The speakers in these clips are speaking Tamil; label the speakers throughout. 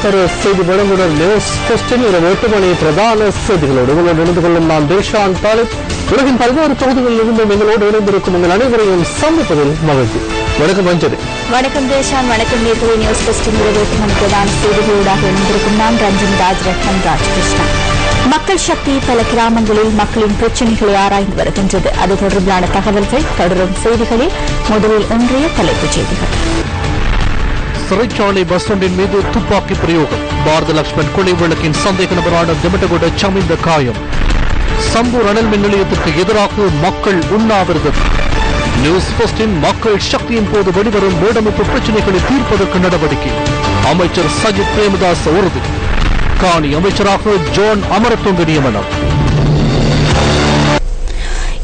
Speaker 1: நடுத்தர செய்தி வழங்குனர் நியூஸ் போஸ்டின் இரவு 8 மணி பிரதான செய்திகளோடு உங்களோடு இணைந்து கொள்ளும் நான் தேஷான் தாலிப். உலகின் பல்வேறு பகுதிகளில் இருந்தும் எங்களோடு இணைந்திருக்கும் உங்கள் அனைவரையும் சந்திப்பதில் மகிழ்ச்சி. வணக்கம் அஞ்சலி.
Speaker 2: வணக்கம் தேஷான். வணக்கம் நேர்களை. நியூஸ் போஸ்டின் இரவு 8 மணி பிரதான செய்திகளோடாக இணைந்திருக்கும் நான் ரஞ்சன் ராஜரத்னம் ராஜகிருஷ்ணா. மக்கள் சக்தி பல கிராமங்களில் மக்களின் பிரச்சினைகளை ஆராய்ந்து வருகின்றது. அது தொடர்பிலான தகவல்கள் தொடரும் செய்திகளில். முதலில் இன்றைய தலைப்புச் செய்திகள்.
Speaker 1: சிறைச்சாலை பஸ் ஸ்டாண்டின் மீது துப்பாக்கி பிரயோகம். பாரத லட்சுமண் கொலை வழக்கின் சந்தேக நபரான திமிட்டகுட சமிந்த காயம். சம்பூர் அனல் மின் நிலையத்திற்கு எதிராக மக்கள் உண்ணாவிரதம். நியூஸ் போஸ்டின் மக்கள் சக்தியின் போது வெளிவரும் மூடமைப்பு பிரச்சினைகளை தீர்ப்பதற்கு நடவடிக்கை. அமைச்சர் சஜித் பிரேமதாஸ் உறுதி. காணி அமைச்சராக ஜோன் அமரத்துங்க நியமனம்.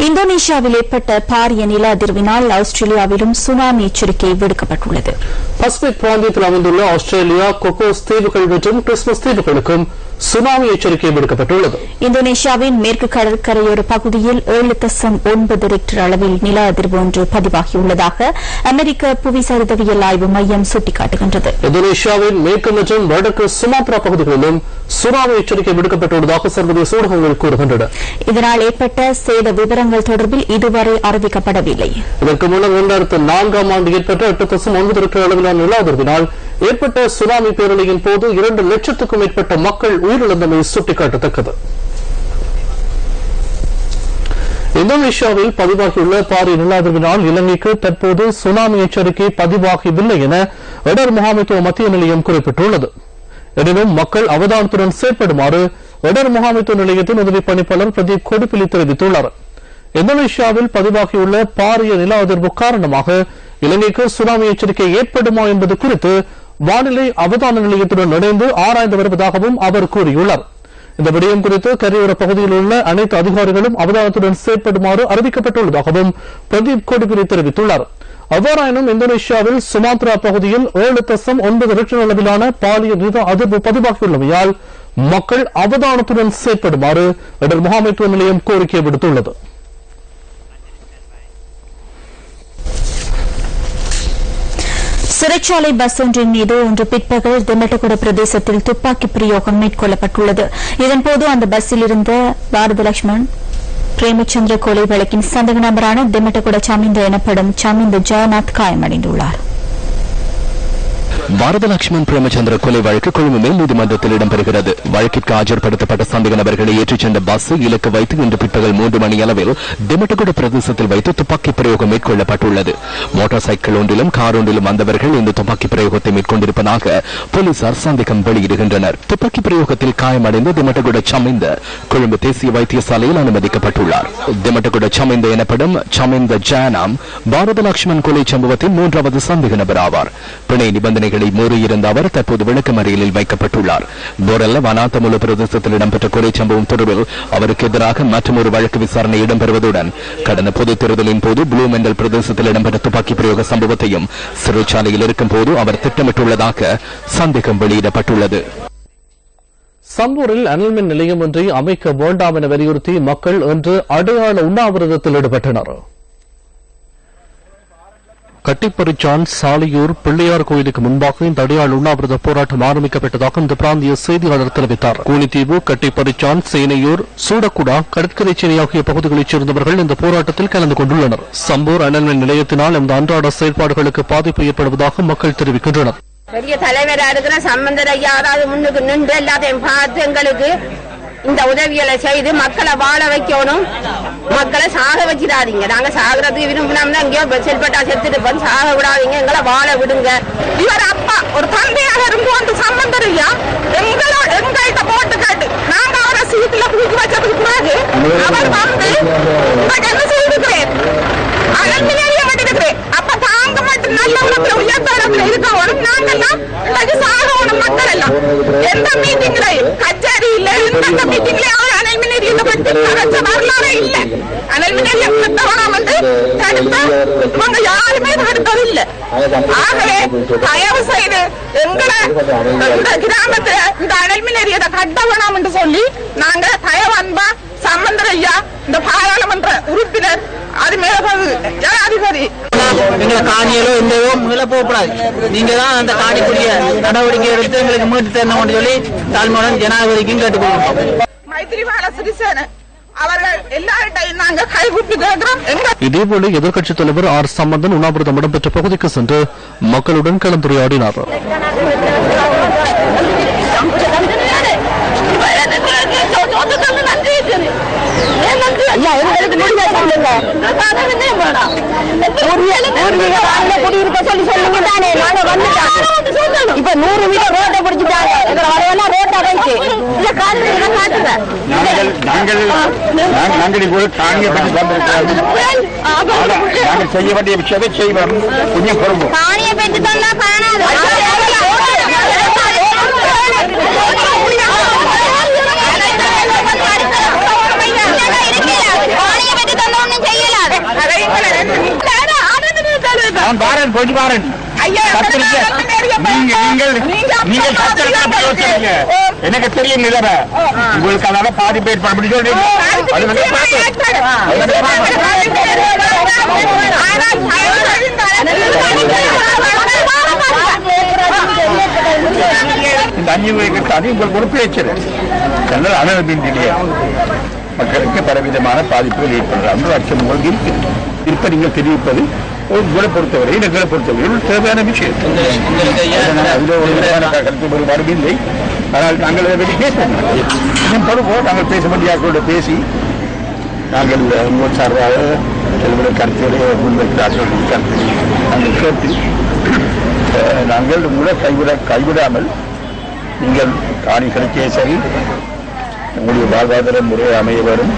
Speaker 2: இந்தோனேஷியாவில் ஏற்பட்ட பாரிய நில அதிர்வினால் ஆஸ்திரேலியாவிலும் சுனாமி எச்சரிக்கை விடுக்கப்பட்டுள்ளது.
Speaker 1: பசிபிக் பிராந்தியத்தில் அமைந்துள்ள ஆஸ்திரேலியா, கொக்கோஸ் தீவுகள் மற்றும் கிறிஸ்துமஸ் தீவுகளுக்கும் சுனாமி எச்சரிக்கை விடுக்கப்பட்டுள்ளது.
Speaker 2: இந்தோனேஷியாவின் மேற்கு கடற்கரையோர பகுதியில் 7.9 ரிக்டர் அளவில் நில அதிர்வு ஒன்று பதிவாகியுள்ளதாக அமெரிக்க புவி சரிதவியல் ஆய்வு மையம் சுட்டிக்காட்டுகின்றது.
Speaker 1: இந்தோனேஷியாவின் மேற்கு மற்றும் வடக்கு சுமாத்ரா பகுதிகளிலும் சுனாமி எச்சரிக்கை விடுக்கப்பட்டுள்ளதாக சர்வதேச ஊடகங்கள் கூறுகின்றன.
Speaker 2: இதனால் ஏற்பட்ட சேத விவரங்கள் தொடர்பில் இதுவரை அறிவிக்கப்படவில்லை.
Speaker 1: இதற்கு முன்னர் 2004ஆம் ஆண்டு ஏற்பட்ட 8.9 ரிக்டர் அளவிலான நில அதிர்வினால் ஏற்பட்ட சுனாமி பேரணியின் போது 2 லட்சத்துக்கும் மேற்பட்ட மக்கள் உயிரிழந்தமை சுட்டிக்காட்டத்தக்கது. இந்தோனேஷியாவில் பதிவாகியுள்ள பாரிய நில அதிர்வினால் இலங்கைக்கு தற்போது சுனாமி எச்சரிக்கை பதிவாகவில்லை என இடர் முகாமைத்துவ மத்திய நிலையம் குறிப்பிட்டுள்ளது. எனினும் மக்கள் அவதானத்துடன் செயற்படுமாறு இடர் முகாமைத்துவ நிலையத்தின் உதவி பணிப்பாளர் பிரதீப் கொடிப்பிலி தெரிவித்துள்ளார். இந்தோனேஷியாவில் பதிவாகியுள்ள பாரிய நில அதிர்வு காரணமாக இலங்கைக்கு சுனாமி எச்சரிக்கை ஏற்படுமா என்பது குறித்து வானிலை அவதான நிலையத்துடன் இணைந்து ஆராய்ந்து வருவதாகவும் அவர் கூறியுள்ளார். இந்த விடயம் குறித்து கரையோர பகுதியில் உள்ள அனைத்து அதிகாரிகளும் அவதானத்துடன் செயற்படுமாறு அறிவிக்கப்பட்டுள்ளதாகவும் பிரதீப் கொடிப்பிலி தெரிவித்துள்ளார். அவ்வாறாயினும் இந்தோனேஷியாவில் சுமாத்ரா பகுதியில் 7.9 ரிக்டர் அளவிலான பாரிய நில அதிர்வு பதிவாகியுள்ளமையால் மக்கள் அவதானத்துடன் செயற்படுமாறு இடர் முகாமைத்துவ நிலையம் கோரிக்கை விடுத்துள்ளது.
Speaker 2: சிறைச்சாலை பஸ் ஒன்றின் மீது இன்று பிற்பகல் திமிட்டகுட பிரதேசத்தில் துப்பாக்கி பிரயோகம் மேற்கொள்ளப்பட்டுள்ளது. இதன்போது அந்த பஸ்ஸில் இருந்த பாரத லட்சுமண் பிரேமச்சந்திர கொலை வழக்கின் சந்தேக நபரான திமிட்டகுட சமிந்த எனப்படும் சமிந்த ஜெயநாத் காயமடைந்துள்ளார்.
Speaker 3: பாரத லட்சுமண் பிரேமச்சந்திர கொலை வழக்கு கொழும்பு மேல் நீதிமன்றத்தில் இடம்பெறுகிறது. வழக்கிற்கு ஆஜர்படுத்தப்பட்ட சந்தேக நபர்களை ஏற்றிச் சென்ற பஸ் இலக்கு வைத்து இன்று பிற்பகல் 3 மணி அளவில் திமிட்டகுட பிரதேசத்தில் வைத்து துப்பாக்கி பிரயோகம் மேற்கொள்ளப்பட்டுள்ளது. மோட்டார் சைக்கிள் ஒன்றிலும் கார் ஒன்றிலும் வந்தவர்கள் இந்த துப்பாக்கி பிரயோகத்தை மேற்கொண்டிருப்பதாக போலீசார் சந்தேகம் வெளியிடுகின்றனர். துப்பாக்கி பிரயோகத்தில் காயமடைந்த திமிட்டகுட சமிந்த கொழும்பு தேசிய வைத்தியசாலையில் அனுமதிக்கப்பட்டுள்ளார். திமிட்டகுட சமிந்த எனப்படும் சமிந்த ஜானாம் பாரத லட்சுமண் கொலை சம்பவத்தின் 3வது சந்தேக நபர் ஆவார். பிணை நிபந்தனை மூறியிருந்த அவர் தற்போது விளக்கமறியலில் வைக்கப்பட்டுள்ளார். போரல்ல வனாத்தமுல பிரதேசத்தில் இடம்பெற்ற கொலை சம்பவம் தொடர்பில் அவருக்கு எதிராக மற்றொரு வழக்கு விசாரணை இடம்பெறுவதுடன் கடந்த பொதுத் தேர்தலின் போது ப்ளூ மெண்டல் பிரதேசத்தில் இடம்பெற்ற துப்பாக்கி பிரயோக சம்பவத்தையும் சிறைச்சாலையில் இருக்கும் போது அவர் திட்டமிட்டுள்ளதாக சந்தேகம் வெளியிடப்பட்டுள்ளது.
Speaker 1: சம்பூரில் அனல் மின் நிலையம் ஒன்றை அமைக்க வேண்டாம் என வலியுறுத்தி மக்கள் இன்று அடையாள உண்ணாவிரதத்தில் ஈடுபட்டனர். கட்டிப்பறிச்சான் சாலையூர் பிள்ளையார் கோயிலுக்கு முன்பாக இந்த அடையாள உண்ணாவிரத போராட்டம் ஆரம்பிக்கப்பட்டதாக இந்த பிராந்திய செய்தியாளர் தெரிவித்தார். கூனித்தீவு, கட்டிப்பறிச்சான், சேனையூர், சூடக்குடா, கடற்கரை சேனை ஆகிய பகுதிகளைச் சேர்ந்தவர்கள் இந்த போராட்டத்தில் கலந்து கொண்டுள்ளனர். சம்பூர் அனல் மின் நிலையத்தினால் இந்த அன்றாட செயல்பாடுகளுக்கு பாதிப்பு ஏற்படுவதாக மக்கள் தெரிவிக்கின்றனர்.
Speaker 4: பெரிய தலைவரா இருக்கிற சம்பந்தர் ஐயா முன்னுக்கு நின்று எல்லாத்தையும் பார்த்து எங்களுக்கு இந்த உதவிகளை செய்து மக்களை வாழ வைக்கணும். மக்களை சாக வச்சிடாதீங்க. நாங்க சாகிறதுக்கு விரும்பினோம்னா இங்கேயோ செல்பட்டா செத்துட்டு சாக விடாதீங்க, எங்களை வாழ விடுங்க. இவர் அப்பா ஒரு தந்தையாக இருந்து வந்து சம்பந்தர் ஐயா எங்கள்கிட்ட போட்டு காட்டு நாங்க அவரை சீட்டுல தூக்கி வச்சதுக்கு பிறகு அவர் வந்து என்ன செய்திருக்கிறேன் அனல்மினியிருக்கிறேன். அப்ப தாங்க மட்டும் நல்ல உலகத்துல உயர்த்தளத்துல இருக்கணும். நாங்கெல்லாம் சாகணும். மக்கள் எல்லாம் எந்த மீட்டிங்லையும் கச்சேரி இல்ல, எந்த மீட்டிங்லயும் அனல் மினியத்தை பற்றி கரைச்ச வரலாறு இல்ல. அனல் மினியை தவறாம தடுத்த இவங்க யாருமே தடுத்ததில்லை. ஆகவே தயவு செய்து எங்களை இந்த கிராமத்துல இந்த அனல் மினியத்தை கட்ட வேணாம் என்று சொல்லி நாங்க தயவு அன்பா சம்பந்தர் ஐயா இந்த பாராளுமன்ற உறுப்பினர் அது மேல ஜனாதிபதி எங்களை காணியலோ எந்தவோ மேல
Speaker 5: எங்களை போகக்கூடாது. நீங்க தான் அந்த காணிக்குரிய நடவடிக்கை எடுத்து எங்களுக்கு மீட்டு தரணும்னு சொல்லி தாழ்மையுடன் ஜனாதிபதிக்கும் கேட்டுக்கொள்கிறோம்.
Speaker 4: மைத்திரிபால சிறிசேன அவர்கள் எல்லார்ட்டையும் நாங்க கைகூப்பி கேட்கிறோம்.
Speaker 1: இதேபோல எதிர்க்கட்சித் தலைவர் ஆர் சம்பந்தன் உண்ணாவிரதம் இடம்பெற்ற பகுதிக்கு சென்று மக்களுடன் கலந்துரையாடினார்.
Speaker 6: குடியிருக்க சொல்லி சொல்லுங்க தானே, நாங்க வந்துட்டோம். இப்ப 100 மீட்டர் ரோட்டை பிடிச்சிட்டாங்க. ரோட்டை வைத்து
Speaker 7: நாங்கள் செய்ய வேண்டிய விஷயத்தை செய்வோம். கொஞ்சம் பொறுப்பு
Speaker 6: காணியை பெற்று சொன்னா காணாது.
Speaker 7: போயிட்டு பாருங்க. எனக்கு தெரியும் நிலைமை உங்களுக்கு, அதனால பாதிப்பு ஏற்பட சொல்றீங்க. இந்த 5 உங்களுக்கு ஒரு பேச்சு அனுமதி மக்களுக்கு பலவிதமான பாதிப்புகள் ஏற்படுறது அச்சம் உங்களுக்கு இருக்கு. இப்ப நீங்கள் தெரிவிப்பது உங்களை பொறுத்தவரை எங்களை பொறுத்தவரை தேவையான விஷயம். கருத்து வேறுபாடு இல்லை. ஆனால் நாங்கள் பேசுவோம். பொறுப்போம் நாங்கள் பேச வேண்டிய பேசி நாங்கள் உங்கள் சார்பாக கருத்துடைய முன்வைக்கிறார்கள். கருத்து நாங்கள் கேட்டு நாங்கள் உங்களை கைவிடாமல் நீங்கள் காணிகளுக்கே சரி உங்களுடைய வாழ்வாதார முறை அமைய வரும்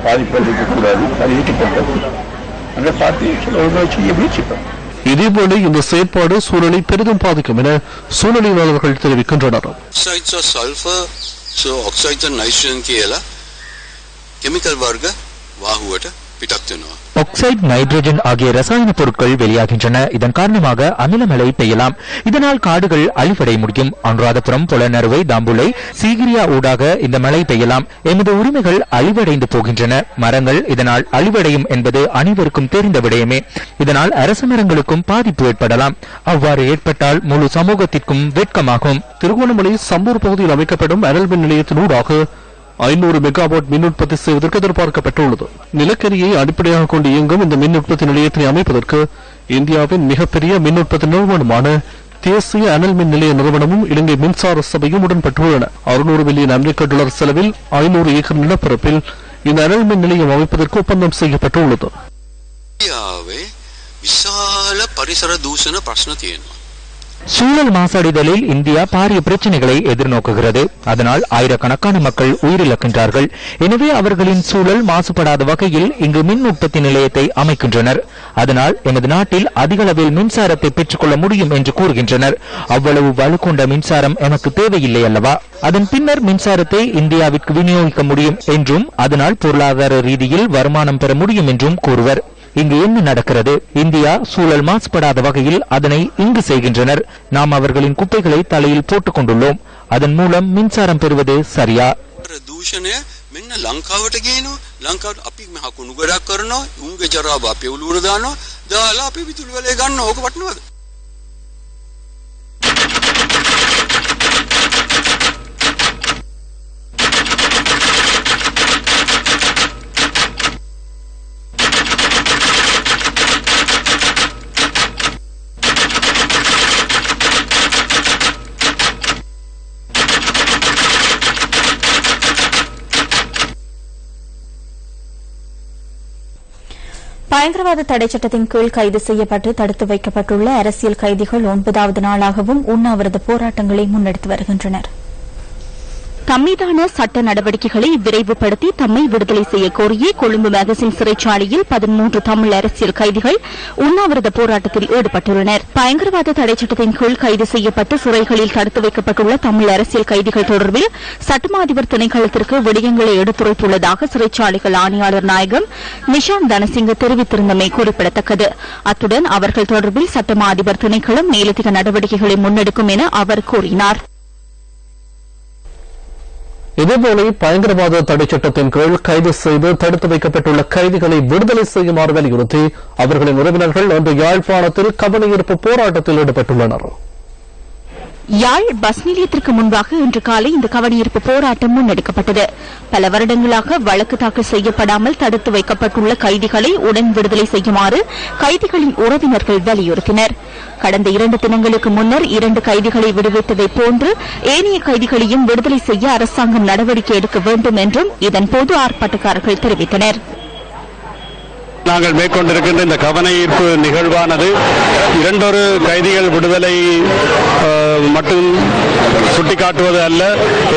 Speaker 7: பாதிப்பு இருக்கக்கூடாது. அது ஏற்றுக்கொண்டது அங்கே பார்த்து செய்ய முயற்சிப்போம்.
Speaker 1: இதேபோல இந்த செயற்பாடு சூழலை பெரிதும் பாதிக்கும் என சூழலியலாளர்கள் தெரிவிக்கின்றனர்.
Speaker 8: கெமிக்கல் வர்க்க வாகுවට පිටත් වෙනවා.
Speaker 3: ஆக்சைடு, நைட்ரஜன் ஆகிய ரசாயன பொருட்கள் வெளியாகின்றன. இதன் காரணமாக அமிலமழை பெய்யலாம். இதனால் காடுகள் அழிவடைய முடியும். அனுராதபுரம், பொலனறுவை, தாம்புலை, சீகிரியா ஊடாக இந்த மழை பெய்யலாம். எமது உரிமைகள் அழிவடைந்து போகின்றன. மரங்கள் இதனால் அழிவடையும் என்பது அனைவருக்கும் தெரிந்த விடயமே. இதனால் அரச மரங்களுக்கும் பாதிப்பு ஏற்படலாம். அவ்வாறு ஏற்பட்டால் முழு சமூகத்திற்கும் வெட்கமாகும்.
Speaker 1: திருகோணமலை சம்பூர் பகுதியில் அமைக்கப்படும் அனல் மின் நிலையத்தினூடாக 500 மெகாவாட் மின் உற்பத்தி செய்வதற்கு எதிர்பார்க்கப்பட்டுள்ளது. நிலக்கரியை அடிப்படையாக கொண்டு இயங்கும் இந்த மின் உற்பத்தி நிலையத்தினை அமைப்பதற்கு இந்தியாவின் மிகப்பெரிய மின் உற்பத்தி நிறுவனமான தேசிய அனல் மின் நிலைய நிறுவனமும் இலங்கை மின்சார சபையும் உடன்பட்டுள்ளன. 600 மில்லியன் அமெரிக்க டாலர் செலவில் 500 ஏக்கர் நிலப்பரப்பில் இந்த அனல் மின் நிலையம் அமைப்பதற்கு ஒப்பந்தம் செய்யப்பட்டுள்ளது.
Speaker 8: විශාල පරිසර දූෂණ ප්‍රශ්න තියෙනවා.
Speaker 3: சூழல் மாசடைதலில் இந்தியா பாரிய பிரச்சனைகளை எதிர்நோக்குகிறது. அதனால் ஆயிரக்கணக்கான மக்கள் உயிரிழக்கின்றார்கள். எனவே அவர்களின் சூழல் மாசுபடாத வகையில் இங்கு மின் உற்பத்தி நிலையத்தை அமைக்கின்றனர். அதனால் எமது நாட்டில் அதிக அளவில் மின்சாரத்தை பெற்றுக்கொள்ள முடியும் என்று கூறுகின்றனர். அவ்வளவு வலுக்கொண்ட மின்சாரம் எமக்கு தேவையில்லை அல்லவா? அதன் பின்னர் மின்சாரத்தை இந்தியாவிற்கு விநியோகிக்க முடியும் என்றும் அதனால் பொருளாதார ரீதியில் வருமானம் பெற முடியும் என்றும் கூறுவர். இங்கு என்ன நடக்கிறது? இந்தியா சூழல் மாசுபடாத வகையில் அதனை இங்கு செய்கின்றனர். நாம் அவர்களின் குப்பைகளை தலையில் போட்டுக் கொண்டுள்ளோம். அதன் மூலம் மின்சாரம் பெறுவது சரியா?
Speaker 8: දූෂණය මෙන්න ලංකාවට ගේනවා. ලංකාවට අපි මහ කුණු ගොඩක් කරනවා. උන්ගේ ජරාව අපේ උළුවර දානවා. දාලා අපි විදුලි වලේ ගන්න ඕක වටනවද?
Speaker 2: பயங்கரவாத தடை சட்டத்தின் கீழ் கைது செய்யப்பட்டு தடுத்து வைக்கப்பட்டுள்ள அரசியல் கைதிகள் 9வது நாளாகவும் உண்ணாவிரத போராட்டங்களை முன்னெடுத்து வருகின்றனர். தம்மீதான சட்ட நடவடிக்கைகளை விரைவுபடுத்தி தம்மை விடுதலை செய்ய கோரியே கொழும்பு மேகசின் சிறைச்சாலையில் 13 தமிழ் அரசியல் கைதிகள் உண்ணாவிரத போராட்டத்தில் ஈடுபட்டுள்ளனர். பயங்கரவாத தடை சட்டத்தின் கீழ் கைது செய்யப்பட்டு சிறைகளில் தடுத்து வைக்கப்பட்டுள்ள தமிழ் அரசியல் கைதிகள் தொடர்பில் சட்டமா அதிபர் திணைக்களத்திற்கு விடயங்களை எடுத்துரைத்துள்ளதாக சிறைச்சாலைகள் ஆணையாளர் நாயகம் நிஷாந்த் தனசிங்க தெரிவித்திருந்தமை குறிப்பிடத்தக்கது. அத்துடன் அவர்கள் தொடர்பில் சட்டமா அதிபர் திணைக்களம் மேலதிக நடவடிக்கைகளை முன்னெடுக்கும் என அவர் கூறினார்.
Speaker 1: இதேபோல பயங்கரவாத தடை சட்டத்தின் கீழ் கைது செய்து தடுத்து வைக்கப்பட்டுள்ள கைதிகளை விடுதலை செய்யுமாறு வலியுறுத்தி அவர்களின் உறவினர்கள் இன்று யாழ்ப்பாணத்தில் கவனஈர்ப்பு போராட்டத்தில் ஈடுபட்டுள்ளனர்.
Speaker 2: யாழ் பஸ் நிலையத்திற்கு முன்பாக இன்று காலை இந்த கவனஈர்ப்பு போராட்டம் முன்னெடுக்கப்பட்டது. பல வருடங்களாக வழக்கு தாக்கல் செய்யப்படாமல் தடுத்து வைக்கப்பட்டுள்ள கைதிகளை உடன் விடுதலை செய்யுமாறு கைதிகளின் உறவினர்கள் வலியுறுத்தினர். கடந்த 2 தினங்களுக்கு முன்னர் 2 கைதிகளை விடுவித்ததை போன்று ஏனைய கைதிகளையும் விடுதலை செய்ய அரசாங்கம் நடவடிக்கை எடுக்க வேண்டும் என்றும் இதன்போது ஆர்ப்பாட்டக்காரர்கள் தெரிவித்தனர்.
Speaker 9: நாங்கள் மேற்கொண்டிருக்கின்ற இந்த கவன ஈர்ப்பு நிகழ்வானது 2 கைதிகள் விடுதலை மட்டும் சுட்டிக்காட்டுவது அல்ல,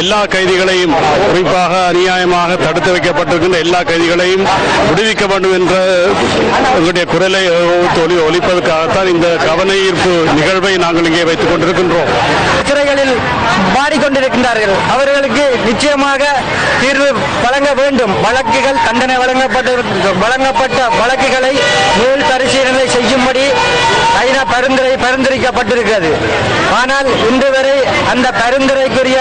Speaker 9: எல்லா கைதிகளையும் குறிப்பாக அநியாயமாக தடுத்து வைக்கப்பட்டிருக்கின்ற எல்லா கைதிகளையும் விடுவிக்க வேண்டும் என்ற எங்களுடைய குரலை ஒலிப்பதற்காகத்தான் இந்த கவன ஈர்ப்பு நிகழ்வை நாங்கள் இங்கே வைத்துக் கொண்டிருக்கின்றோம்.
Speaker 5: சிறைகளில் பாடிக்கொண்டிருக்கின்றார்கள். அவர்களுக்கு நிச்சயமாக தீர்வு வழங்க வேண்டும். வழக்குகள் தண்டனை வழங்கப்பட்ட வழக்குகளை மேல் பரிசீலனை செய்யும்படி ஐநா பரிந்துரைக்கப்பட்டிருக்கிறது. ஆனால் இன்று வரை அந்த பரிந்துரைக்குரிய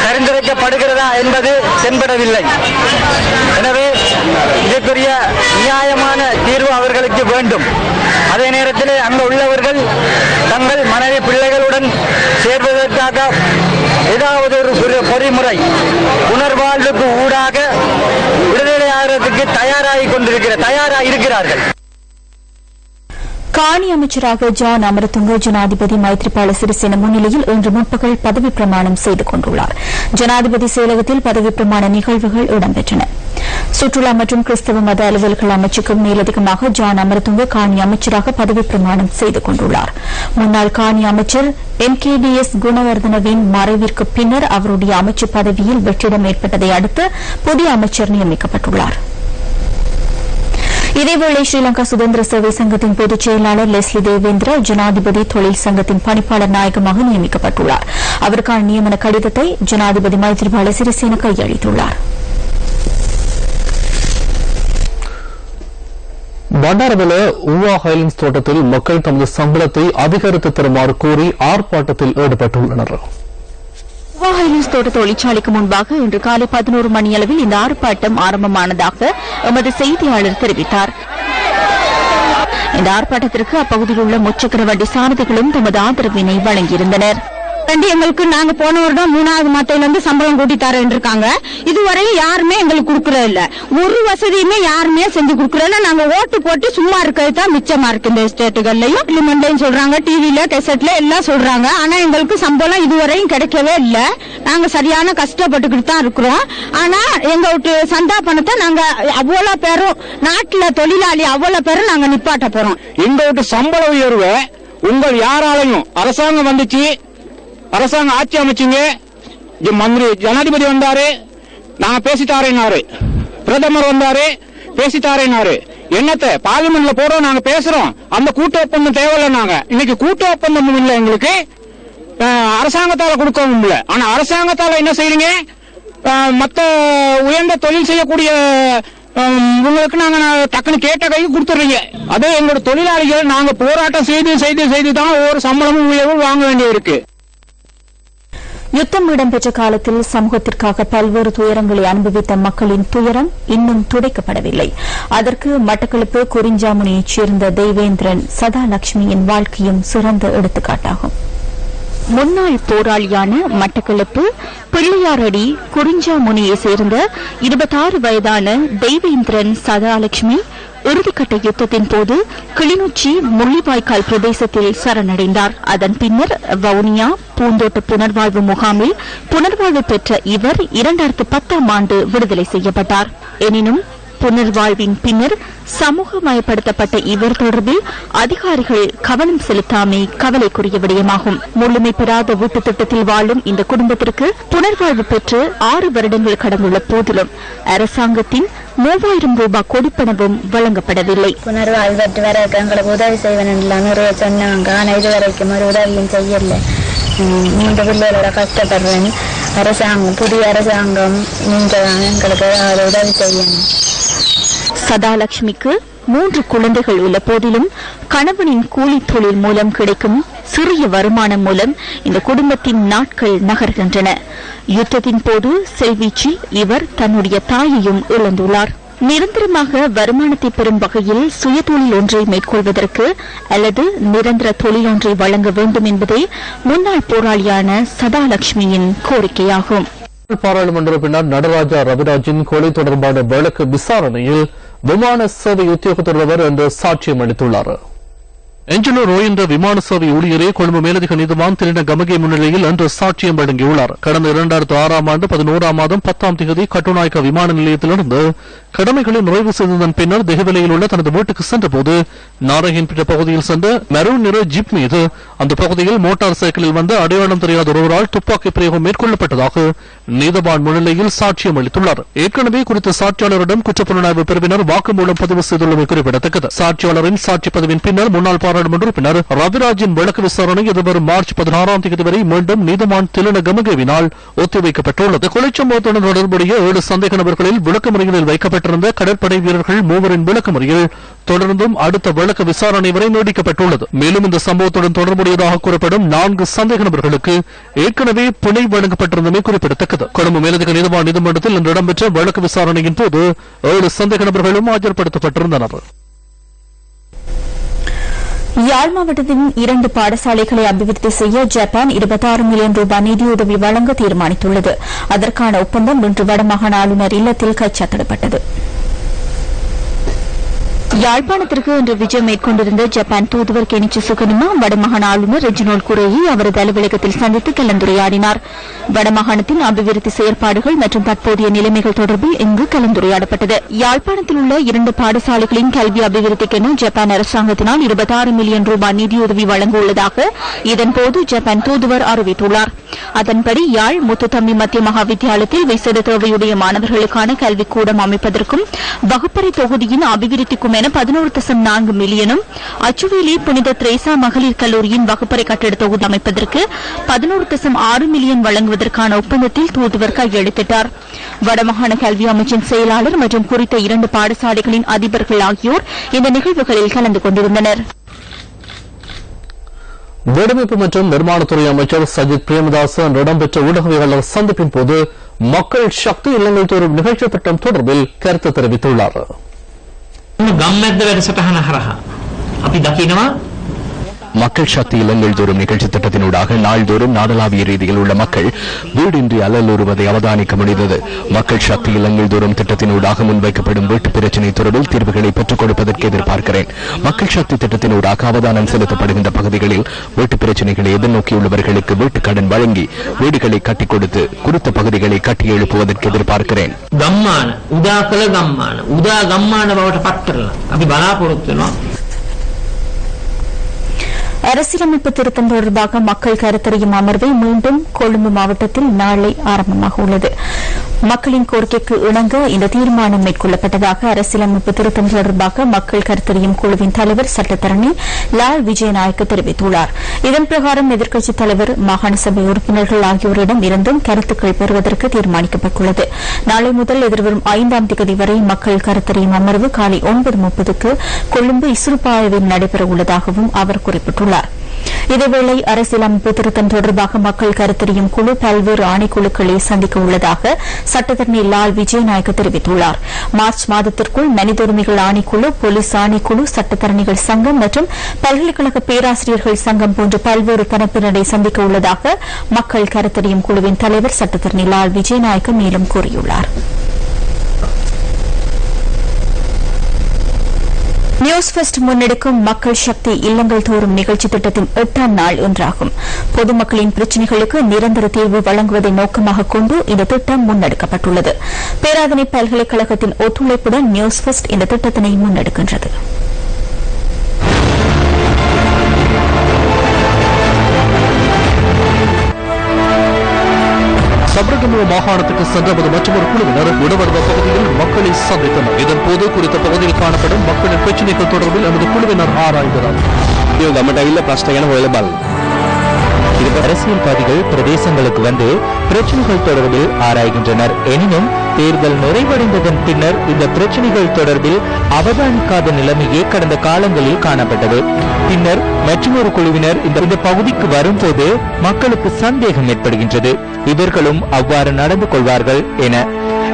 Speaker 5: பரிந்துரைக்கப்படுகிறதா என்பது தென்படவில்லை. எனவே இதற்குரிய நியாயமான தீர்வு அவர்களுக்கு வேண்டும். அதே நேரத்தில் அங்கு உள்ளவர்கள் தங்கள் மனைவி பிள்ளைகளுடன் சேர்வதற்காக ஏதாவது ஒரு பொறிமுறை புனர்வாழ்வுக்கு ஊடாக விடுதலையாகிறதுக்கு தயாராக
Speaker 2: காணி அமைச்சராக ஜான் அமரதுங்க ஜனாதிபதி மைத்ரிபால சிறிசேன முன்னிலையில் இன்று முற்பகல் பதவி பிரமாணம் செய்து கொண்டுள்ளார். ஜனாதிபதி செயலகத்தில் பதவி பிரமாண நிகழ்வுகள் இடம்பெற்றன. சுற்றுலா மற்றும் கிறிஸ்தவ மத அலுவல்கள் அமைச்சுக்கும் மேலதிகமாக ஜான் அமரதுங்க காணி அமைச்சராக பதவி பிரமாணம் செய்து கொண்டுள்ளார். முன்னாள் காணி அமைச்சர் MKDS குணவர்தனவின் மறைவிற்கு பின்னர் அவருடைய அமைச்சு பதவியில் வெற்றிடம் ஏற்பட்டதை அடுத்து புதிய அமைச்சர் நியமிக்கப்பட்டுள்ளார். இதேவேளை ஸ்ரீலங்கா சுதந்திர சேவை சங்கத்தின் பொதுச் செயலாளர் லெஸ்லி தேவேந்திர ஜனாதிபதி தொழில் சங்கத்தின் பணிப்பாளர் நாயகமாக நியமிக்கப்பட்டுள்ளார். அவருக்கான நியமன கடிதத்தை ஜனாதிபதி மைத்ரிபால சிறிசேன கையளித்துள்ளார்.
Speaker 1: பண்டாரவல ஊவா ஹைலண்ட்ஸ் தோட்டத்தில் மக்கள் தமது சம்பளத்தை அதிகரித்து தருமாறு கோரி ஆர்ப்பாட்டத்தில் ஈடுபட்டுள்ளனர்.
Speaker 2: ஹைலண்ட்ஸ் தோட்ட தொழிற்சாலைக்கு முன்பாக இன்று காலை 11 மணியளவில் இந்த ஆர்ப்பாட்டம் ஆரம்பமானதாக எமது செய்தியாளர் தெரிவித்தார். இந்த ஆர்ப்பாட்டத்திற்கு அப்பகுதியில் உள்ள முச்சக்கர வண்டி சாரதிகளும் தமது ஆதரவினை வழங்கியிருந்தனர்.
Speaker 6: எங்களுக்கு நாங்க போன வருடம் 3வது மாதத்துல இருந்து சம்பளம் கூட்டி தரேன் இருக்காங்க. இதுவரையும் யாருமே எங்களுக்கு கொடுக்கறது இல்ல. ஒரு வசதியுமே யாருமே செஞ்சு கொடுக்கறதுல நாங்க ஓட்டு போட்டு சும்மா இருக்கிறது தான் மிச்சமா இருக்கு. இந்த ஸ்டேட்டுகள்லயும் பார்லிமெண்ட்லயும் சொல்றாங்க, டிவில கெசட்ல எல்லாம் சொல்றாங்க. ஆனா எங்களுக்கு சம்பளம் இதுவரையும் கிடைக்கவே இல்ல. நாங்க சரியான கஷ்டப்பட்டுக்கிட்டு தான் இருக்கிறோம். ஆனா எங்க சந்தா பணத்தை நாங்க அவ்வளவு பேரும் நாட்டுல தொழிலாளி அவ்வளவு பேரும் நாங்க நிப்பாட்ட போறோம்.
Speaker 5: எங்க சம்பள உயர்வு உங்கள் யாராலையும் அரசாங்கம் வந்துச்சு, அரசாங்கம் ஆட்சி அமைச்சிங்க, மந்திரி ஜனாதிபதி வந்தாரு, நான் பேசித்தாரேனாரு, பிரதமர் வந்தாரு பேசித்தாரேனாரு. என்னத்தை பார்லிமெண்ட்ல போறோம், நாங்க பேசுறோம். அந்த கூட்டு ஒப்பந்தம் தேவையில்லை. நாங்க இன்னைக்கு கூட்டு ஒப்பந்தமும் இல்லை, எங்களுக்கு அரசாங்கத்தால கொடுக்கவும் இல்லை. ஆனா அரசாங்கத்தால என்ன செய்றீங்க, மத்த உயர்ந்த தொழில் செய்யக்கூடிய உங்களுக்கு நாங்க டக்குன்னு கேட்ட கைக்கு கொடுத்துறீங்க. அதே எங்களோட தொழிலாளிகள் நாங்க போராட்டம் செய்து தான் ஒவ்வொரு சம்பளமும் உயர்வு வாங்க வேண்டியிருக்கு.
Speaker 2: யுத்தம் இடம்பெற்ற காலத்தில் சமூகத்திற்காக பல்வேறு துயரங்களை அனுபவித்த மக்களின் துயரம் இன்னும் துடைக்கப்படவில்லை. அதற்கு மட்டக்களப்பு குறிஞ்சாமுனியைச் சேர்ந்த தெய்வேந்திரன் சதாலட்சுமியின் வாழ்க்கையும் சிறந்த எடுத்துக்காட்டாகும். முன்னாள் போராளியான மட்டக்களப்பு பிள்ளையாரடி குறிஞ்சாமுனியைச் சேர்ந்த 26 வயதான தெய்வேந்திரன் சதாலட்சுமி இறுதிக்கட்ட யுத்தத்தின் போது கிளிநொச்சி முள்ளிவாய்க்கால் பிரதேசத்தில் சரணடைந்தார். அதன் பின்னர் வவுனியா பூந்தோட்ட புனர்வாழ்வு முகாமில் புனர்வாழ்வு பெற்ற இவர் 2010ஆம் ஆண்டு விடுதலை செய்யப்பட்டார். எனினும் புனர்வாழ்வின் பின்னர் சமூகமயப்படுத்தப்பட்ட இவர் தொடர்பில் அதிகாரிகள் கவனம் செலுத்தாமை கவலைக்குரிய விடயமாகும். முழுமை பெறாத வீட்டு திட்டத்தில் வாழும் இந்த குடும்பத்திற்கு புனர்வாழ்வு பெற்று 6 வருடங்கள் கடந்துள்ள போதிலும் அரசாங்கத்தின் 3000 ரூபாய் கொடுப்பனவும் வழங்கப்படவில்லை.
Speaker 10: புனர்வாழ்வு பெற்று வர எங்களுக்கு உதவி செய்வன சொன்னாங்க. ஆனா இதுவரைக்கும் ஒரு உதவியும் செய்யல. 3 பிள்ளைகளோட கஷ்டப்படுறேன். புதிய அரசாங்கம் எங்களுக்கு உதவி செய்யணும்.
Speaker 2: சதாலட்சுமிக்கு 3 குழந்தைகள் உள்ள போதிலும் கணவனின் கூலி தொழில் மூலம் கிடைக்கும் சிறிய வருமானம் மூலம் இந்த குடும்பத்தின் நாட்கள் நகர்கின்றன. யுத்தத்தின் போது செல்வீச்சு இவர் தன்னுடைய தாயையும் இழந்துள்ளார். நிரந்தரமாக வருமானத்தை பெறும் வகையில் சுயதொழில் ஒன்றை மேற்கொள்வதற்கு அல்லது நிரந்தர தொழில் ஒன்றை வழங்க வேண்டும் என்பதே முன்னாள் போராளியான சதாலட்சுமியின் கோரிக்கையாகும்.
Speaker 1: பாராளுமன்ற உறுப்பினர் நடராஜா ரவிராஜின் கொலை தொடர்பான வழக்கு விசாரணையில் விமான சேவை உத்தியோகத்தர் என்று சாட்சியம் அளித்துள்ளார். எஞ்சலோ ரோய் என்ற விமான சேவை ஊழியரே கொழும்பு மேலதிக நீதிவான் திரின கமகே முன்னிலையில் அன்று சாட்சியம் வழங்கியுள்ளார். கடந்த 2006 ஆண்டு 11 மாதம் 10ஆம் தேதி கட்டுநாயக்க விமான நிலையத்திலிருந்து கடமைகளை நிறைவு செய்ததன் பின்னர் தெஹிவலையில் உள்ள தனது வீட்டுக்கு சென்றபோது நாரகின் பிற பகுதியில் சென்ற மெரூன் நிற ஜிப் மீது அந்த பகுதியில் மோட்டார் சைக்கிளில் வந்த அடையாளம் தெரியாத ஒருவரால் துப்பாக்கி பிரயோகம் மேற்கொள்ளப்பட்டதாக நீதிவான் முன்னிலையில் சாட்சியம் அளித்துள்ளார். ஏற்கனவே குறித்த சாட்சியாளரிடம் குற்றப்புலனாய்வு பிரிவினர் வாக்குமூலம் பதிவு செய்துள்ளமை குறிப்பிடத்தக்கது. சாட்சியாளரின் சாட்சி பதிவின் பின்னர் முன்னாள் பாராளுமன்ற உறுப்பினர் ரவிராஜின் வழக்கு விசாரணை எதிர்வரும் மார்ச் 16ஆம் தேதி வரை மீண்டும் நீதிவான் திலன கமகேவினால் ஒத்திவைக்கப்பட்டுள்ளது. கொலை சம்பவத்துடன் தொடர்புடைய 7 சந்தேக நபர்களில் விளக்கமறியலில் வைக்கப்பட்டிருந்த கடற்படை வீரர்கள் 3 விளக்கமறியல் தொடர்ந்தும் அடுத்த வழக்கு விசாரணை வரை நீடிக்கப்பட்டுள்ளது. மேலும் இந்த சம்பவத்துடன் தொடர்புடையதாக கூறப்படும் 4 சந்தேக நபர்களுக்கு ஏற்கனவே பிணை வழங்கப்பட்டிருந்தமை குறிப்பிடத்தக்கது. கொழும்பு மேலதிக நீதிவான் நீதிமன்றத்தில் இன்று இடம்பெற்ற வழக்கு விசாரணையின் போது 7 சந்தேக நபர்களும் ஆஜர்படுத்தப்பட்டிருந்தனர்.
Speaker 2: யாழ் மாவட்டத்தின் 2 பாடசாலைகளை அபிவிருத்தி செய்ய ஜப்பான் 26 மில்லியன் ரூபாய் நிதியுதவி வழங்க தீர்மானித்துள்ளது. அதற்கான ஒப்பந்தம் இன்று வடமாகாண ஆளுநர் இல்லத்தில் கைச்சாத்திடப்பட்டது. யாழ்ப்பாணத்திற்கு இன்று விஜயம் மேற்கொண்டிருந்த ஜப்பான் தூதுவர் கெனிச்சி சுகனிமா வடமாகாண ஆளுநர் ரெஜினோல் குரேயை அவரது அலுவலகத்தில் சந்தித்து கலந்துரையாடினார். வடமாகாணத்தின் அபிவிருத்தி செயற்பாடுகள் மற்றும் தற்போதைய நிலைமைகள் தொடர்பில் இங்கு கலந்துரையாடப்பட்டது. யாழ்ப்பாணத்தில் உள்ள 2 பாடசாலைகளின் கல்வி அபிவிருத்திக்கென ஜப்பான் அரசாங்கத்தினால் 26 மில்லியன் ரூபாய் நிதியுதவி வழங்க உள்ளதாக இதன்போது ஜப்பான் தூதுவர் அறிவித்துள்ளார். அதன்படி யாழ் முத்துத்தம்பி மத்திய மகாவித்தியாலயத்தில் விசேட தேவையுடைய மாணவர்களுக்கான கல்விக்கூடம் அமைப்பதற்கும் வகுப்பறை தொகுதியின் அபிவிருத்திக்கும் என 11.4 மில்லியனும், அச்சுவேலி புனித திரேசா மகளிர் கல்லூரியின் வகுப்பறை கட்டிட தொகுதி அமைப்பதற்கு 11.6 மில்லியன் வழங்குவதற்கான ஒப்பந்தத்தில் தூதுவர் கையெழுத்திட்டார். வடமாகாண கல்வி அமைச்சின் செயலாளர் மற்றும் குறித்த 2 பாடசாலைகளின் அதிபர்கள் ஆகியோர் இந்த நிகழ்வுகளில் கலந்து கொண்டிருந்தனர்.
Speaker 1: வீடமைப்பு மற்றும் நிர்மாணத்துறை அமைச்சர் சஜித் பிரேமதாஸ் இடம்பெற்ற ஊடகவியலாளர் சந்திப்பின் போது மக்கள் சக்தி இல்லங்கள் தோறும் நிகழ்ச்சி திட்டம் தொடர்பில் கருத்து தெரிவித்துள்ளார்.
Speaker 3: மக்கள் சக்தி இல்லங்கள் தோறும் நிகழ்ச்சி திட்டத்தினூடாக நாள்தோறும் நாடளாவிய ரீதியில் உள்ள மக்கள் வீடின்றி அலலுறுவதை அவதானிக்க முடிந்தது. மக்கள் சக்தி இல்லங்கள் தோறும் திட்டத்தினூடாக முன்வைக்கப்படும் வீட்டு பிரச்சினை தொடர்பில் தீர்வுகளை பெற்றுக் கொடுப்பதற்கு எதிர்பார்க்கிறேன். மக்கள் சக்தி திட்டத்தினூடாக அவதானம் செலுத்தப்படுகின்ற பகுதிகளில் வீட்டு பிரச்சினைகளை எதிர்நோக்கியுள்ளவர்களுக்கு வீட்டு கடன் வழங்கி வீடுகளை கட்டிக் கொடுத்து குறித்த பகுதிகளை கட்டி எழுப்புவதற்கு எதிர்பார்க்கிறேன்.
Speaker 2: அரசியலமைப்பு திருத்தம் தொடர்பாக மக்கள் கருத்தறியும் அமர்வை மீண்டும் கொழும்பு மாவட்டத்தில் நாளை ஆரம்பமாக உள்ளது. மக்களின் கோரிக்கைக்கு இணங்க இந்த தீர்மானம் மேற்கொள்ளப்பட்டதாக அரசியலமைப்பு திருத்தம் தொடர்பாக மக்கள் கருத்தறியும் குழுவின் தலைவர் சட்டத்தரணி லால் விஜயநாயக்க தெரிவித்துள்ளார். இதன் பிரகாரம் எதிர்க்கட்சித் தலைவர், மாகாண சபை உறுப்பினர்கள் ஆகியோரிடம் இருந்தும் கருத்துக்கள் பெறுவதற்கு தீர்மானிக்கப்பட்டுள்ளது. நாளை முதல் எதிர்வரும் 5ஆம் தேதி வரை மக்கள் கருத்தறியும் அமர்வு காலை 9:30க்கு கொழும்பு இசுருப்பாயவில் நடைபெறவுள்ளதாகவும் அவர் குறிப்பிட்டுள்ளார். இதேவேளை அரசியலமைப்பு திருத்தம் தொடர்பாக மக்கள் கருத்தறியும் குழு பல்வேறு ஆணைக்குழுக்களை சந்திக்க உள்ளதாக சட்டத்தரணி லால் விஜயநாயக்க தெரிவித்துள்ளார். மார்ச் மாதத்திற்குள் மனித உரிமைகள் ஆணைக்குழு, போலீஸ் ஆணைக்குழு, சட்டத்தரணிகள் சங்கம் மற்றும் பல்கலைக்கழக பேராசிரியர்கள் சங்கம் போன்ற பல்வேறு தரப்பினரை சந்திக்க உள்ளதாக மக்கள் கருத்தறியும் குழுவின் தலைவர் சட்டத்தரணி லால் விஜயநாயக்க மேலும் கூறியுள்ளார். நியூஸ் ஃபெஸ்ட் முன்னெடுக்கும் மக்கள் சக்தி இல்லங்கள் தோறும் நிகழ்ச்சி திட்டத்தின் 8ஆம் நாள் இன்றாகும். பொதுமக்களின் பிரச்சினைகளுக்கு நிரந்தர தீர்வு வழங்குவதை நோக்கமாக கொண்டு இந்த திட்டம் முன்னெடுக்கப்பட்டுள்ளது. பேராதனை பல்கலைக்கழகத்தின் ஒத்துழைப்புடன் நியூஸ் ஃபெஸ்ட் இந்த திட்டத்தினை முன்னெடுக்கின்றது.
Speaker 1: சபரகமுவ மாகாணத்துக்கு சென்ற மற்றொரு குழுவினர் உடவர்வ பகுதியில் மக்களை சந்தித்தனர். இதன்போது குறித்த பகுதியில் காணப்படும் மக்களின் பிரச்சினைகள் தொடர்பில் நமது குழுவினர் ஆராய்ந்தனர்.
Speaker 11: அரசியல்வாதிகள் பிரதேசங்களுக்கு வந்து பிரச்சனைகள் தொடர்பில் ஆராய்கின்றனர். எனினும் தேர்தல் நிறைவடைந்ததன் பின்னர் இந்த பிரச்சனைகள் தொடர்பில் அவதானிக்காத நிலைமையே கடந்த காலங்களில் காணப்பட்டது. பின்னர் மற்றொரு குழுவினர் இந்த பகுதிக்கு வரும்போது மக்களுக்கு சந்தேகம் ஏற்படுகின்றது, இவர்களும் அவ்வாறு நடந்து கொள்வார்கள் என.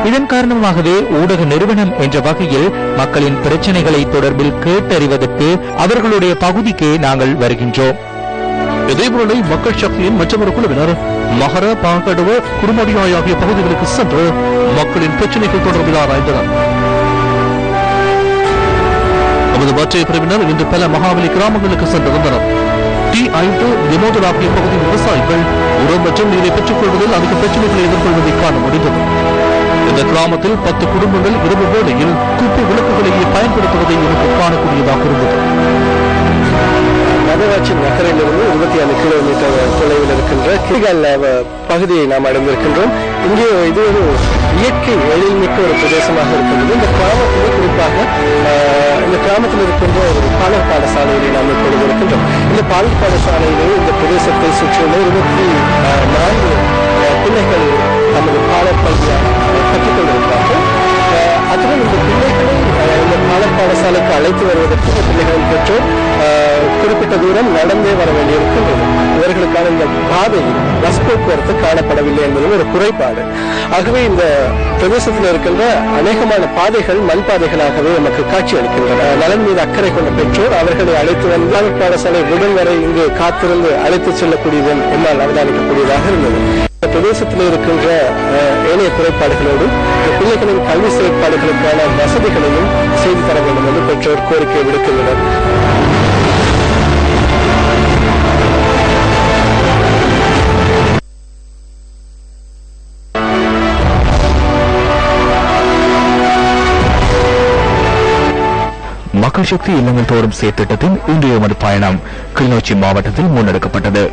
Speaker 11: இதன் காரணமாகவே ஊடக நிறுவனம் என்ற வகையில் மக்களின் பிரச்சனைகளை தொடர்பில் கேட்டறிவதற்கு அவர்களுடைய பகுதிக்கே நாங்கள் வருகின்றோம்.
Speaker 1: இதேபோல மக்கள் சக்தியின் மற்றொரு குழுவினர் மகர, பாகடுவ, குருமடியாய் ஆகிய பகுதிகளுக்கு சென்று மக்களின் பிரச்சனைகள் தொடர்பில் ஆராய்ந்தனர். நமது மற்ற பிரிவினர் இன்று பல மகாவலி கிராமங்களுக்கு சென்றிருந்தனர். T5 வினோதர் ஆகிய பகுதி விவசாயிகள் உரம் மற்றும் நீரை பெற்றுக் கொள்வதில் அதிக பிரச்சனைகளை எதிர்கொள்வதை காண முடிந்தது. இந்த கிராமத்தில் 10 குடும்பங்கள் இரவு வேளையில் குப்பை விளக்குகளையே பயன்படுத்துவதை எனக்கு காணக்கூடியதாக இருந்தது.
Speaker 12: நகராட்சி நகரிலிருந்து 25 கிலோமீட்டர் தொலைவில் இருக்கின்ற கிரிகால் பகுதியை நாம் அடைந்திருக்கின்றோம். இங்கே இது ஒரு இயற்கை எழில்மிக்க ஒரு பிரதேசமாக இருக்கின்றது. இந்த கிராமத்தில் குறிப்பாக இந்த கிராமத்தில் இருக்கின்ற ஒரு பாலர் பாடசாலையை நாம் இப்பொழுது இருக்கின்றோம். இந்த பாலர் பாடசாலையிலே இந்த பிரதேசத்தை சுற்றியுள்ள 24 பிள்ளைகள் நமது பாலர் பள்ளியாக கற்றுக் கொண்டிருக்கிறார்கள். அதுவும் இந்த பிள்ளைகளை இந்த பாலர் பாடசாலைக்கு அழைத்து வருவதற்கு இந்த பிள்ளைகளின் பெற்றோர் குறிப்பிட்ட தூரம் நடந்தே வர வேண்டியிருக்கின்றது. இவர்களுக்கான இந்த பாதையில் பஸ் போக்குவரத்து காணப்படவில்லை என்பதும் ஒரு குறைபாடு. ஆகவே இந்த பிரதேசத்தில் இருக்கின்ற அநேகமான பாதைகள் மண் பாதைகளாகவே நமக்கு காட்சி அளிக்கின்றன. நலன் மீது அக்கறை கொண்ட பெற்றோர் அவர்களை அழைத்து வந்து பாடசாலை உடல் வரை இங்கு காத்திருந்து அழைத்து செல்லக்கூடியது என்னால் அவதானிக்கக்கூடியதாக இருந்தது. இந்த பிரதேசத்தில் இருக்கின்ற ஏனைய குறைபாடுகளோடு பிள்ளைகளின் கல்வி செயற்பாடுகளுக்கான வசதிகளையும் செய்து தர வேண்டும் என்று பெற்றோர் கோரிக்கை விடுக்கின்றனர்.
Speaker 3: மக்கள் சக்தி இல்லங்கள் தோறும் செயற்திட்டத்தின் இன்றைய பயணம் கிளிநொச்சி மாவட்டத்தில் முன்னெடுக்கப்பட்டது.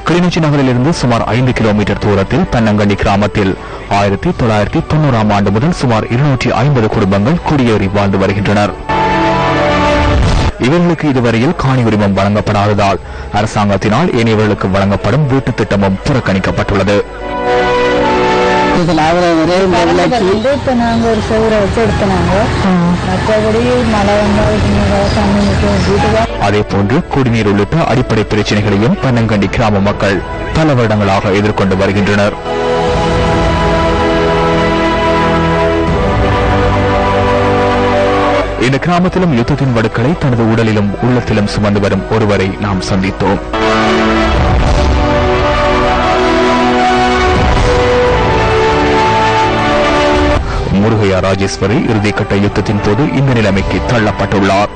Speaker 3: கிளிநொச்சி நகரிலிருந்து சுமார் 5 கிலோமீட்டர் தூரத்தில் பன்னங்கண்டி கிராமத்தில் 1990 ஆண்டு முதல் சுமார் 250 குடும்பங்கள் குடியேறி வாழ்ந்து வருகின்றனர். இவர்களுக்கு இதுவரையில் காணி உரிமம் வழங்கப்படாததால் அரசாங்கத்தினால் ஏனையவர்களுக்கு வழங்கப்படும் வீட்டு திட்டமும் புறக்கணிக்கப்பட்டுள்ளது. அதே போன்று குடிநீர் உள்ளிட்ட அடிப்படை பிரச்சனைகளையும் பன்னங்கண்டி கிராம மக்கள் பல வருடங்களாக எதிர்கொண்டு வருகின்றனர். இந்த கிராமத்திலும் யுத்தத்தின் வடுக்களை தனது உடலிலும் உள்ளத்திலும் சுமந்து வரும் ஒருவரை நாம் சந்தித்தோம். முருகையா ராஜேஸ்வரி இறுதிக்கட்ட யுத்தத்தின் போது இந்த நிலைமைக்கு தள்ளப்பட்டுள்ளார்.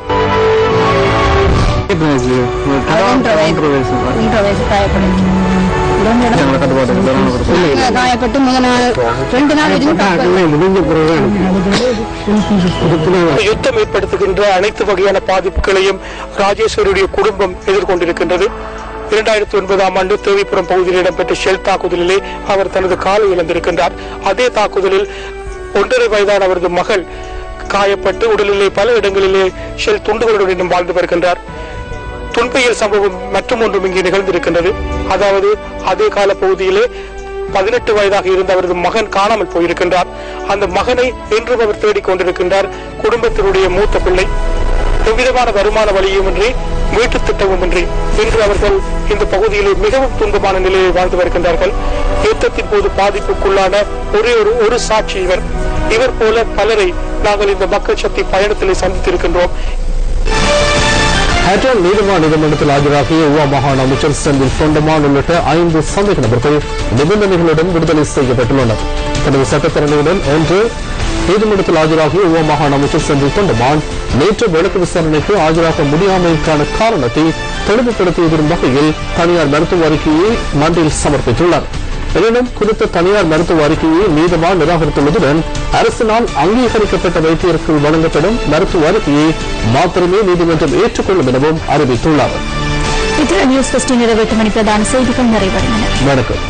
Speaker 12: யுத்தம் ஏற்படுத்துகின்ற அனைத்து வகையான பாதிப்புகளையும் ராஜேஸ்வரியுடைய குடும்பம் எதிர்கொண்டிருக்கின்றது. 2009 ஆண்டு தேவிபுரம் பகுதியில் இடம்பெற்ற ஷெல் தாக்குதலிலே அவர் தனது காலை இழந்திருக்கின்றார். அதே தாக்குதலில் 1.5 வயதான அவரது மகள் காயப்பட்டு உடலிலே பல இடங்களிலே ஷெல் துண்டுகளுடன் வாழ்ந்து வருகின்றார். துன்பையில் சம்பவம் மற்றும் ஒன்றும் இங்கே நிகழ்ந்திருக்கின்றது. அதாவது அதே கால பகுதியிலே 18 வயதாக இருந்த அவரது மகன் காணாமல் போயிருக்கின்றார். அந்த மகனை இன்றும் அவர் தேடிக் கொண்டிருக்கின்றார். குடும்பத்தினுடைய மூத்த பிள்ளை எவ்விதமான வருமான வழியும் இன்றி வீட்டு திட்டமும் இன்றி இன்று அவர்கள் இந்த பகுதியிலே மிகவும் துன்பமான நிலையை வாழ்ந்து வருகின்றார்கள். யுத்தத்தின் போது பாதிப்புக்குள்ளான ஒரு சாட்சி இவர் போல பலரை நாங்கள் இந்த மக்கள் சக்தி பயணத்திலே சந்தித்திருக்கின்றோம்.
Speaker 1: நீதிமன்ற நீதிமன்றத்தில் ஆஜராகிய உவா மாகாண அமைச்சர் செந்தில் தொண்டமான் உள்ளிட்ட 5 சந்தேக நபர்கள் நிபந்தனைகளுடன் விடுதலை செய்யப்பட்டுள்ளனர். தனது சட்டத்தரணியுடன் இன்று நீதிமன்றத்தில் ஆஜராகிய உவா மாகாண அமைச்சர் செந்தில் தொண்டமான் நேற்று வழக்கு விசாரணைக்கு ஆஜராக முடியாமைக்கான காரணத்தை தெளிவுபடுத்திய வகையில் தனியார் மருத்துவ அறிக்கையை மன்றில் சமர்ப்பித்துள்ளார். எனினும் குறித்த தனியார் மருத்துவ அறிக்கையை நீதிமன்றம் நிராகரித்துள்ளதுடன் அரசினால் அங்கீகரிக்கப்பட்ட வைத்தியருக்கு வழங்கப்படும் மருத்துவ அறிக்கையை மாத்திரமே நீதிமன்றம் ஏற்றுக்கொள்ளும் எனவும் அறிவித்துள்ளார்.
Speaker 2: நியூஸ் 8 மணி பிரதான செய்திகள் நிறைவடைந்தன.
Speaker 1: வணக்கம்.